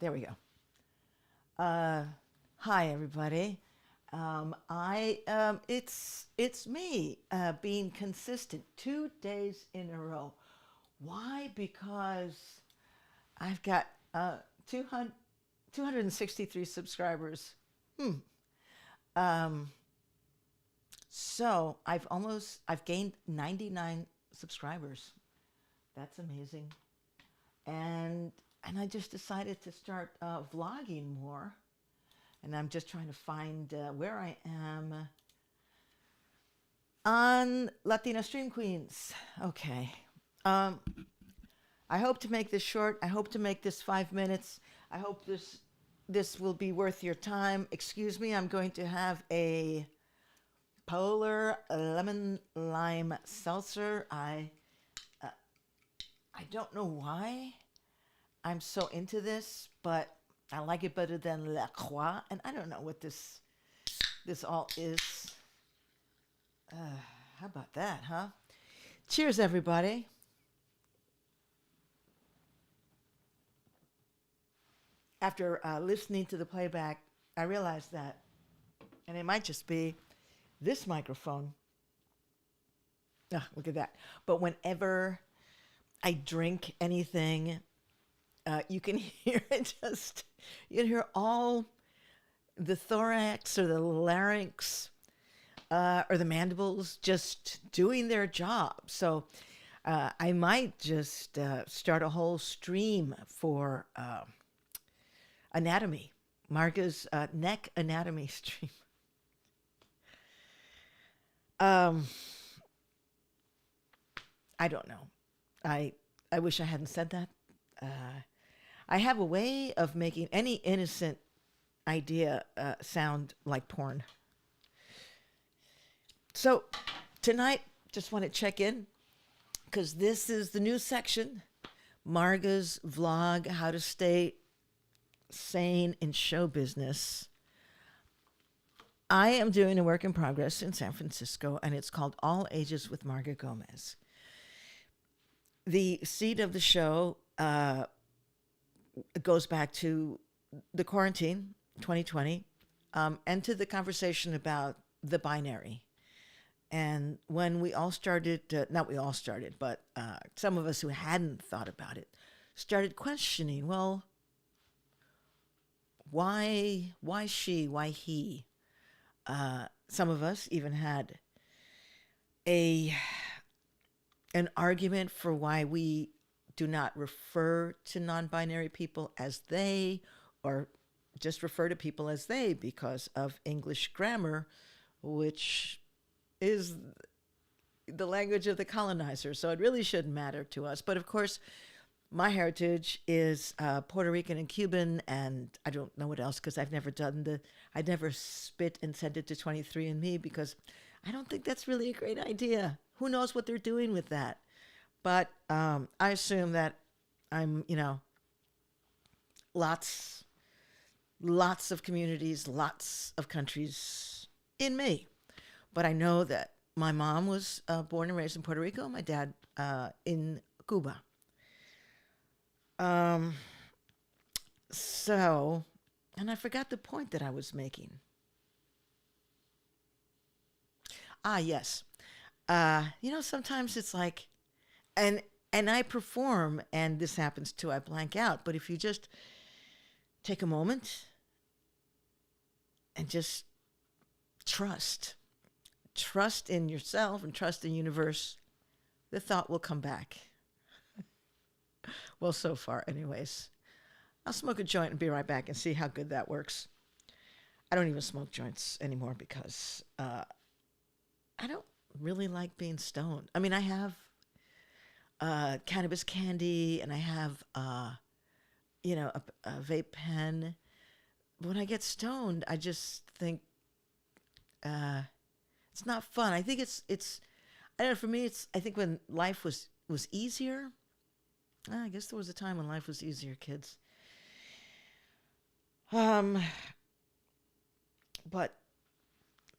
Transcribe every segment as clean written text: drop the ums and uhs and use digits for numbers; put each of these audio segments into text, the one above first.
There we go. Hi everybody. It's me being consistent 2 days in a row. Why? Because I've got 200, 263 subscribers. Hmm. Um, so I've gained 99 subscribers. That's amazing. And and I just decided to start vlogging more. And I'm just trying to find where I am on Latina Stream Queens. Okay. Um, I hope to make this short. I hope to make this 5 minutes. I hope this will be worth your time. Excuse me, I'm going to have a polar lemon lime seltzer. Uh, I don't know why I'm so into this, but I like it better than La Croix, and I don't know what this all is. Uh, how about that, huh? Cheers, everybody. After listening to the playback, I realized that, and it might just be this microphone. Look at that. But whenever I drink anything, you can hear it just, you can hear all the thorax or the larynx or the mandibles just doing their job. So I might just start a whole stream for anatomy, Marga's neck anatomy stream. Um, I don't know. I wish I hadn't said that. I have a way of making any innocent idea sound like porn. So tonight, just want to check in because this is the new section, Marga's vlog, how to stay sane in show business. I am doing a work in progress in San Francisco, and it's called All Ages with Marga Gomez. The seed of the show goes back to the quarantine, 2020, and to the conversation about the binary. And when we all started, not we all started, but some of us who hadn't thought about it started questioning, well, why she, why he? Some of us even had a an argument for why we do not refer to non-binary people as they, or just refer to people as they because of English grammar, which is the language of the colonizer. So it really shouldn't matter to us. But of course, my heritage is Puerto Rican and Cuban, and I don't know what else because I'd never spit and sent it to 23andMe because I don't think that's really a great idea. Who knows what they're doing with that? But I assume that I'm, lots, lots of communities, lots of countries in me. But I know that my mom was born and raised in Puerto Rico, my dad in Cuba. Um, so, and I forgot the point that I was making. Yes. Sometimes it's like, and and I perform, and this happens too. I blank out. But if you just take a moment and just trust, trust in yourself and trust in the universe, the thought will come back. Well, so far, anyways. I'll smoke a joint and be right back and see how good that works. I don't even smoke joints anymore because I don't really like being stoned. I mean, I have cannabis candy and I have, a vape pen. But when I get stoned, I just think uh, it's not fun. I think I don't know, for me, I think when life was easier, I guess there was a time when life was easier, kids. Um, but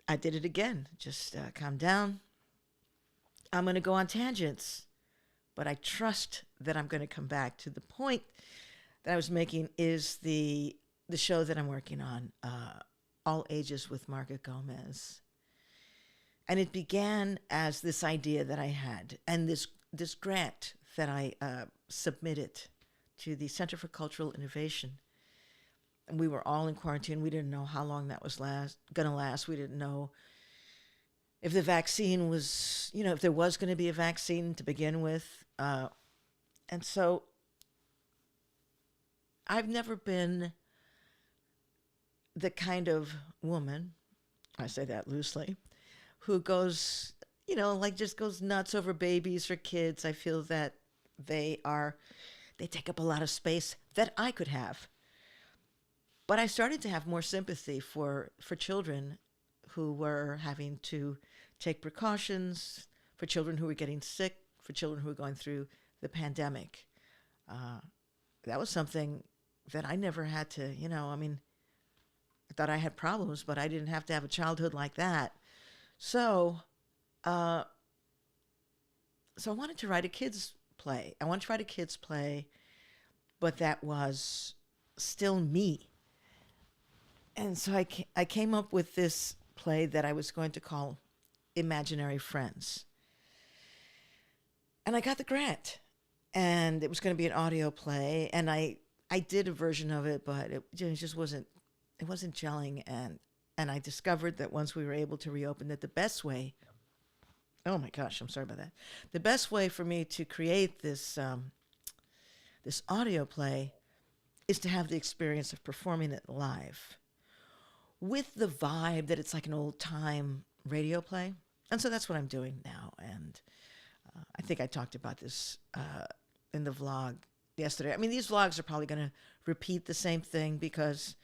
I did it again. Just calm down. I'm going to go on tangents, but I trust that I'm going to come back to the point that I was making is the show that I'm working on, All Ages with Margaret Gomez. And it began as this idea that I had, and this grant that I submitted to the Center for Cultural Innovation. And we were all in quarantine. We didn't know how long that was going to last. We didn't know if the vaccine was, if there was going to be a vaccine to begin with. And so I've never been the kind of woman, I say that loosely, who goes, like just goes nuts over babies or kids. I feel that they take up a lot of space that I could have. But I started to have more sympathy for children who were having to take precautions, for children who were getting sick, for children who were going through the pandemic. That was something that I never had to, I thought I had problems, but I didn't have to have a childhood like that. So I wanted to write a kids play. I wanted to write a kids play, but that was still me. And so I came up with this play that I was going to call Imaginary Friends. And I got the grant. And it was going to be an audio play. And I did a version of it, but it just wasn't gelling. And I discovered that once we were able to reopen, that the best way, oh my gosh, I'm sorry about that. The best way for me to create this this audio play is to have the experience of performing it live, with the vibe that it's like an old time radio play. And so that's what I'm doing now. And I think I talked about this in the vlog yesterday. I mean, these vlogs are probably going to repeat the same thing because,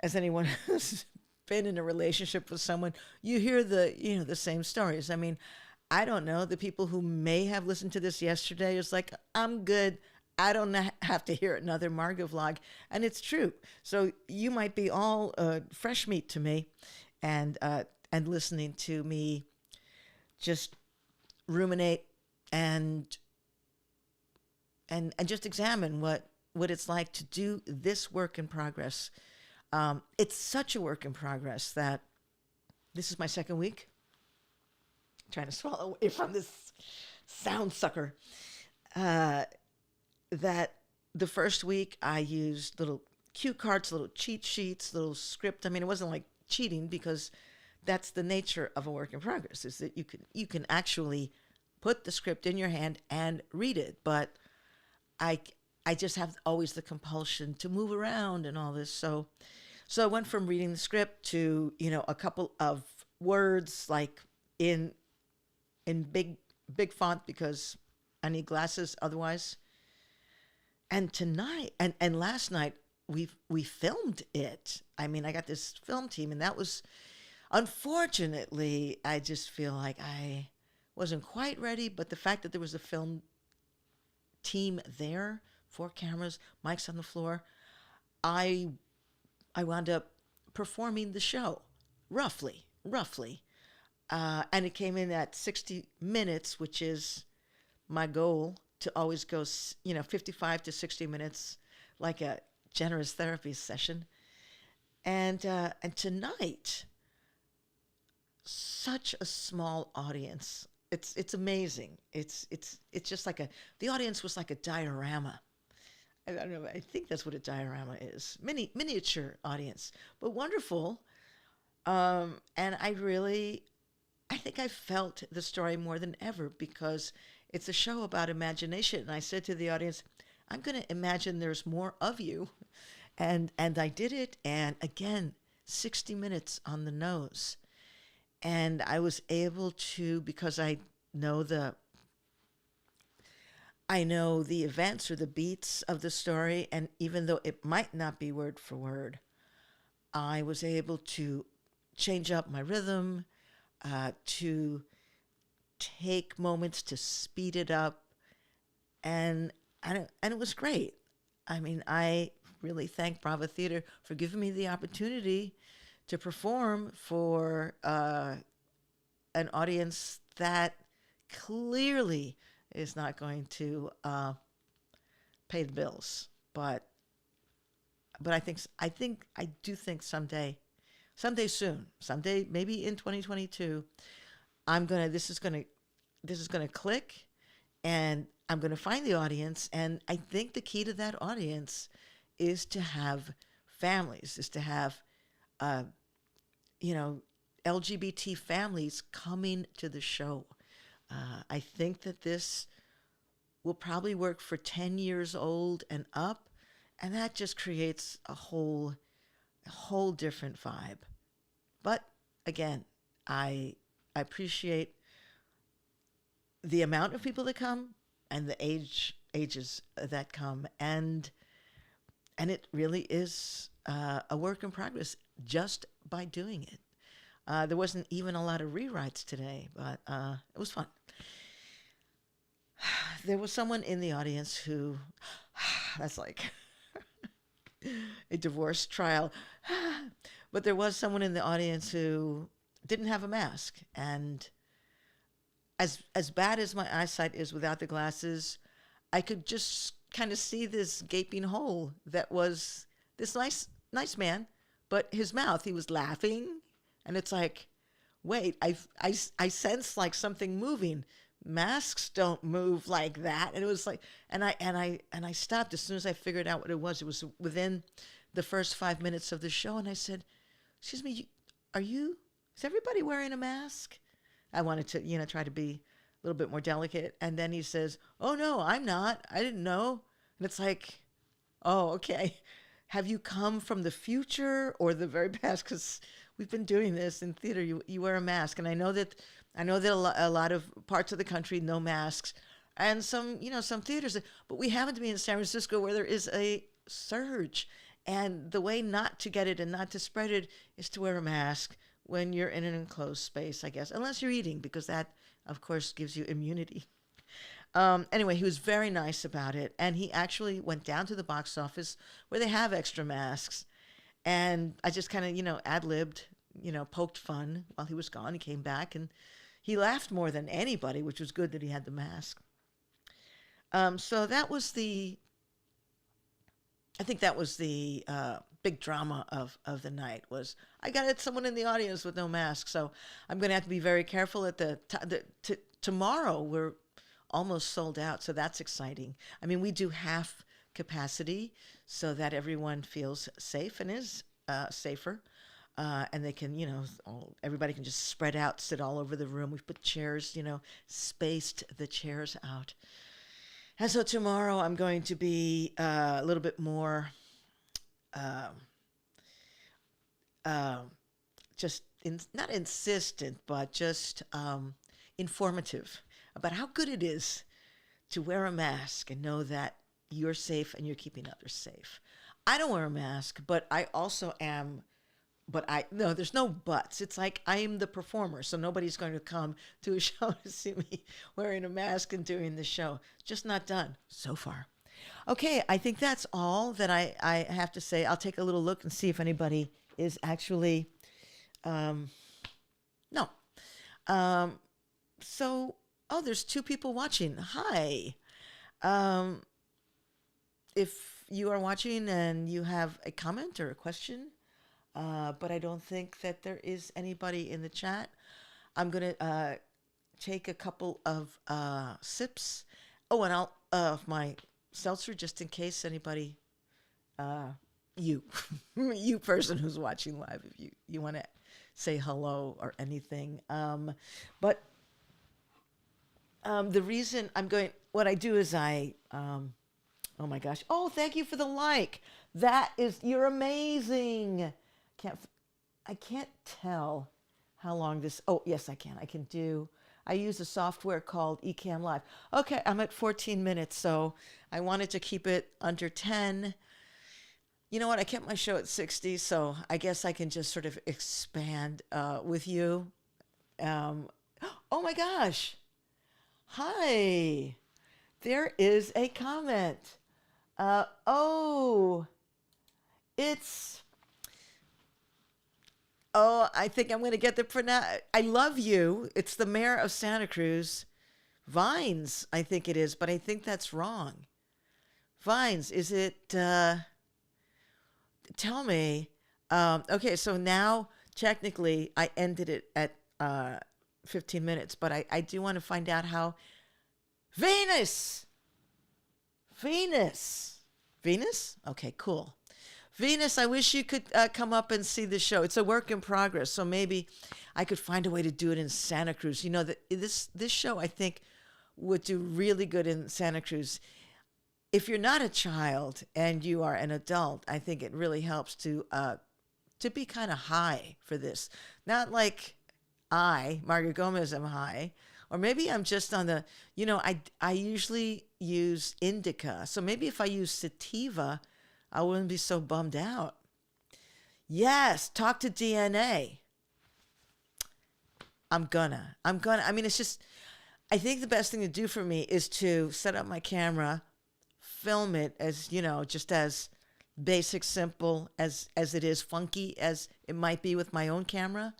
as anyone who's been in a relationship with someone, you hear the same stories. I mean, I don't know, the people who may have listened to this yesterday is like, I'm good. I don't have to hear another Margot vlog. And it's true. So you might be all fresh meat to me and listening to me just ruminate and just examine what it's like to do this work in progress. It's such a work in progress that this is my second week. I'm trying to swallow away from this sound sucker. That the first week I used little cue cards, little cheat sheets, little script. I mean, it wasn't like cheating because that's the nature of a work in progress, is that you can actually put the script in your hand and read it. But I just have always the compulsion to move around and all this. So I went from reading the script to, a couple of words like in big font because I need glasses otherwise. And tonight and last night we filmed it. I mean, I got this film team, and that was, unfortunately, I just feel like I wasn't quite ready, but the fact that there was a film team there, 4 cameras, mics on the floor, I wound up performing the show roughly. And it came in at 60 minutes, which is my goal, to always go, 55 to 60 minutes, like a generous therapy session. And tonight, such a small audience. It's amazing. It's just like the audience was like a diorama. I don't know. I think that's what a diorama is. Miniature audience, but wonderful. And I think I felt the story more than ever because it's a show about imagination. And I said to the audience, I'm going to imagine there's more of you. And I did it. And again, 60 minutes on the nose. And I was able to, because I know the events or the beats of the story, and even though it might not be word for word, I was able to change up my rhythm, to take moments to speed it up, and it was great. I mean, I really thank Brava Theater for giving me the opportunity to perform for an audience that clearly is not going to pay the bills. But but I do think someday soon, someday maybe in 2022, I'm gonna this is gonna click, and I'm gonna find the audience, and I think the key to that audience is to have families, is to have uh, you know, LGBT families coming to the show. I think that this will probably work for 10 years old and up, and that just creates a whole different vibe. But again, I appreciate the amount of people that come and the ages that come, and it really is a work in progress just by doing it. There wasn't even a lot of rewrites today, but it was fun. There was someone in the audience who, that's like a divorce trial, but there was someone in the audience who didn't have a mask. And as bad as my eyesight is without the glasses, I could just kind of see this gaping hole that was this nice man, but his mouth, he was laughing, and it's like, wait, I sense like something moving. Masks don't move like that. And it was like, and I stopped as soon as I figured out what it was. It was within the first 5 minutes of the show, and I said, "Excuse me, is everybody wearing a mask?" I wanted to, try to be a little bit more delicate. And then he says, "Oh no, I'm not. I didn't know." And it's like, "Oh, okay. Have you come from the future or the very past? Because we've been doing this in theater. You wear a mask, and I know that a lot of parts of the country no masks, and some theaters. But we happen to be in San Francisco where there is a surge, and the way not to get it and not to spread it is to wear a mask when you're in an enclosed space, I guess, unless you're eating, because that, of course, gives you immunity." Anyway, he was very nice about it, and he actually went down to the box office where they have extra masks, and I just kind of, ad-libbed, poked fun while he was gone. He came back, and he laughed more than anybody, which was good that he had the mask. So I think that was the big drama of the night. Was I got someone in the audience with no mask, so I'm going to have to be very careful at tomorrow. We're almost sold out, so that's exciting. I mean, we do half capacity so that everyone feels safe and is safer. And they can, everybody can just spread out, sit all over the room. We've put chairs, spaced the chairs out. And so tomorrow I'm going to be a little bit more not insistent, but just informative about how good it is to wear a mask and know that you're safe and you're keeping others safe. I don't wear a mask, but I also am. But no, there's no buts. It's like I am the performer, so nobody's going to come to a show to see me wearing a mask and doing the show. Just not done so far. Okay, I think that's all that I have to say. I'll take a little look and see if anybody is actually, no. There's 2 people watching. Hi. If you are watching and you have a comment or a question, but I don't think that there is anybody in the chat, I'm going to take a couple of sips. Oh, and I'll my seltzer just in case anybody, you, you person who's watching live, if you want to say hello or anything. But the reason what I do is oh my gosh. Oh, thank you for the like. You're amazing. I can't tell how long this, oh, yes, I can. I use a software called Ecamm Live. Okay, I'm at 14 minutes, so I wanted to keep it under 10. You know what? I kept my show at 60, so I guess I can just sort of expand with you. Oh my gosh. Hi. There is a comment. I think I'm going to get the I love you. It's the mayor of Santa Cruz. Vines, I think it is, but I think that's wrong. Vines, is it, tell me. Okay, so now technically I ended it at 15 minutes, but I do want to find out how Venus, Venus, Venus. Okay, cool. Venus, I wish you could come up and see the show. It's a work in progress, so maybe I could find a way to do it in Santa Cruz. You know, this show I think would do really good in Santa Cruz. If you're not a child and you are an adult, I think it really helps to be kind of high for this. Not like Margaret Gomez, am high, or maybe I'm just on the. I usually use indica, so maybe if I use sativa, I wouldn't be so bummed out. Yes, talk to DNA. I'm gonna. I mean, it's just. I think the best thing to do for me is to set up my camera, film it as just as basic, simple as it is, funky as it might be with my own camera,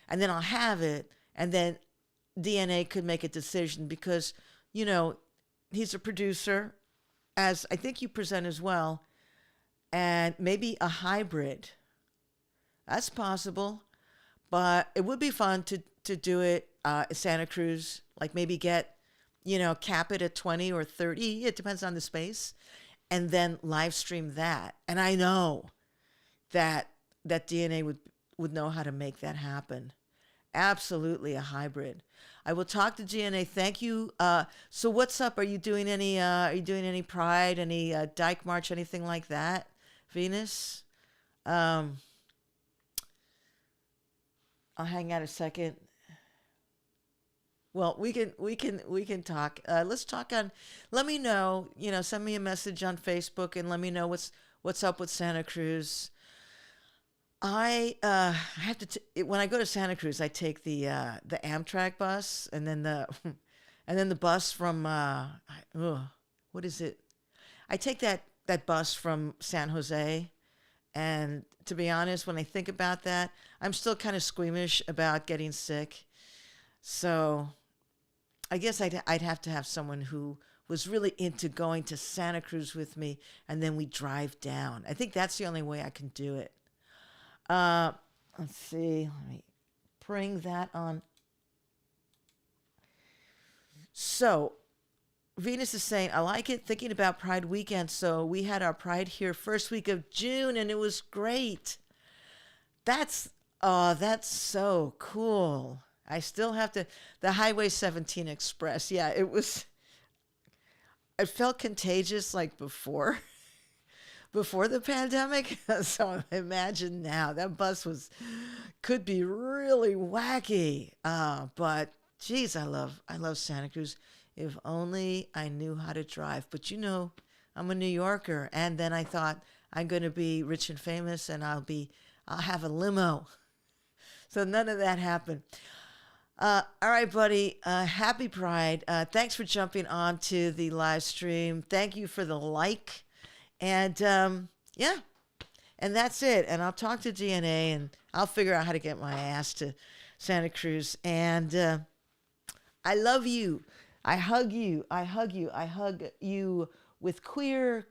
and then I'll have it, and then DNA could make a decision because he's a producer, as I think you present as well, and maybe a hybrid. That's possible, but it would be fun to do it Santa Cruz, like maybe get, cap it at 20 or 30. It depends on the space, and then live stream that. And I know that DNA would know how to make that happen. Absolutely a hybrid. I will talk to DNA. Thank you. So what's up? Are you doing any Pride, any Dyke March, anything like that? Venus? Um, I'll hang out a second. Well, we can talk. Let's talk on. Let me know. Send me a message on Facebook and let me know what's up with Santa Cruz. I have when I go to Santa Cruz, I take the Amtrak bus and then the and then the bus from what is it? I take that bus from San Jose, and to be honest, when I think about that, I'm still kind of squeamish about getting sick. So I guess I'd have to have someone who was really into going to Santa Cruz with me, and then we drive down. I think that's the only way I can do it. Uh, let's see. Let me bring that on. So Venus is saying, I like it, thinking about Pride weekend. So we had our Pride here first week of June, and it was great. That's so cool. I still have the Highway 17 Express. Yeah, it felt contagious like before the pandemic. So imagine now that bus could be really wacky. But geez, I love Santa Cruz. If only I knew how to drive. But I'm a New Yorker, and then I thought I'm going to be rich and famous, and I'll have a limo. So none of that happened. All right, buddy. Happy Pride. Thanks for jumping on to the live stream. Thank you for the like. And yeah, and that's it. And I'll talk to DNA and I'll figure out how to get my ass to Santa Cruz. And I love you. I hug you. I hug you. I hug you with queer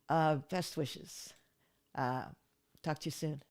best wishes. Talk to you soon.